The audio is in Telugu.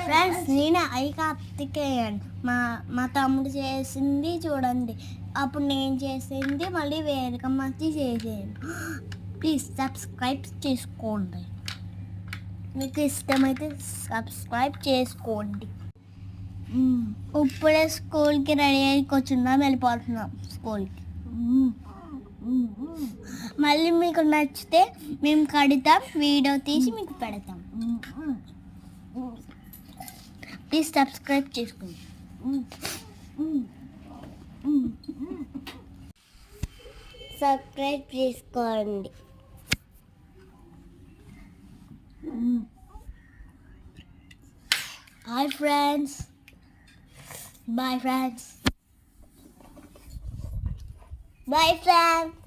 ఫ్రెండ్స్ నేను అయి కార్తికేయన్ మా తమ్ముడు చేసింది చూడండి, అప్పుడు నేను చేసింది మళ్ళీ వేరకమ్మచ్చి చేసాను. ప్లీజ్ సబ్స్క్రైబ్ చేసుకోండి, మీకు ఇష్టమైతే సబ్స్క్రైబ్ చేసుకోండి. ఇప్పుడే స్కూల్కి రెడీ అయ్యి కూర్చున్నాం, వెళ్ళిపోతున్నాం స్కూల్కి. మళ్ళీ మీకు నచ్చితే మేము కడతాం, వీడియో తీసి మీకు పెడతాం. ప్లీజ్ సబ్స్క్రైబ్ చేసుకోండి. సబ్స్క్రైబ్ చేసుకోండి. Hi friends, bye friends, bye friends.